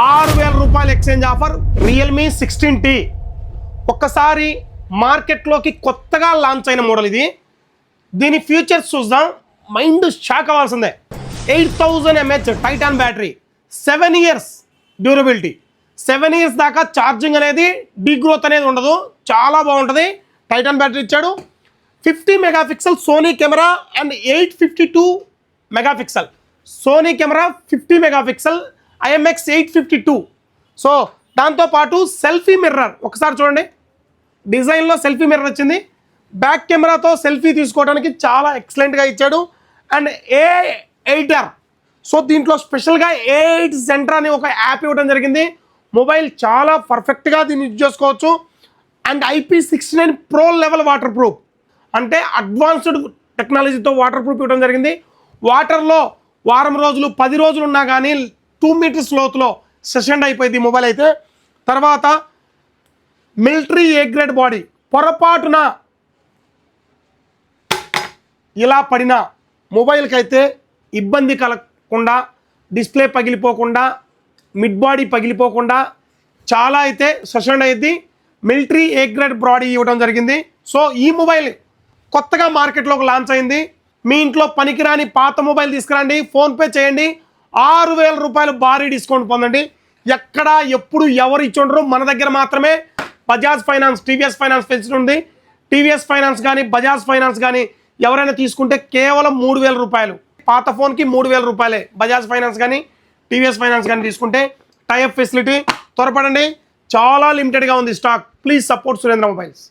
రూపాయలు exchange offer Realme 16T. ఒక్కసారి మార్కెట్లోకి కొత్తగా లాంచ్ అయిన మోడల్ ఇది. దీని ఫీచర్స్ చూద్దాం, మైండ్ షాక్ అవ్వాల్సిందే. 8000 mAh Titan battery, 7 years durability, 7 years దాకా ఛార్జింగ్ అనేది డీగ్రోత్ అనేది ఉండదు, చాలా బాగుంటుంది. టైటాన్ బ్యాటరీ ఇచ్చాడు. 50 megapixel Sony camera and 852 megapixel Sony camera, 50 megapixel IMX 852. So దాంతోపాటు సెల్ఫీ మిర్రర్, ఒకసారి చూడండి, డిజైన్లో సెల్ఫీ మిర్రర్ వచ్చింది. బ్యాక్ కెమెరాతో సెల్ఫీ తీసుకోవడానికి చాలా ఎక్సలెంట్గా ఇచ్చాడు. అండ్ A8R, సో దీంట్లో స్పెషల్గా A8 సెంటర్ అని ఒక యాప్ ఇవ్వడం జరిగింది. మొబైల్ చాలా పర్ఫెక్ట్గా దీన్ని యూజ్ చేసుకోవచ్చు. And IP69 pro level water proof, అంటే అడ్వాన్స్డ్ టెక్నాలజీతో వాటర్ ప్రూఫ్ ఇవ్వడం జరిగింది. వాటర్లో వారం రోజులు 10 రోజులు ఉన్నా కానీ 2 meters లోతులో సెషన్ అయిపోయింది మొబైల్ అయితే. తర్వాత మిలిటరీ ఏ గ్రేడ్ బాడీ, పొరపాటున ఇలా పడిన మొబైల్కి అయితే ఇబ్బంది కలగకుండా, డిస్ప్లే పగిలిపోకుండా, మిడ్ బాడీ పగిలిపోకుండా చాలా అయితే సెషన్ అయ్యింది. మిలిటరీ ఏ గ్రేడ్ బాడీ ఇవ్వడం జరిగింది. సో ఈ మొబైల్ కొత్తగా మార్కెట్లోకి లాంచ్ అయింది. మీ ఇంట్లో పనికిరాని పాత మొబైల్ తీసుకురండి, ఫోన్పే చేయండి, 6000 రూపాయలు భారీ డిస్కౌంట్ పొందండి. ఎక్కడ ఎప్పుడు ఎవరు ఇచ్చుండరు, మన దగ్గర మాత్రమే. బజాజ్ ఫైనాన్స్, టీవీఎస్ ఫైనాన్స్ పెంచుతుంది. టీవీఎస్ ఫైనాన్స్ కానీ బజాజ్ ఫైనాన్స్ కానీ ఎవరైనా తీసుకుంటే కేవలం 3000 రూపాయలు, పాత ఫోన్కి 3000 రూపాయలే. బజాజ్ ఫైనాన్స్ కానీ టీవీఎస్ ఫైనాన్స్ కానీ తీసుకుంటే టైప్ ఫెసిలిటీ. త్వరపడండి, చాలా లిమిటెడ్గా ఉంది stock. Please support Surendra mobiles.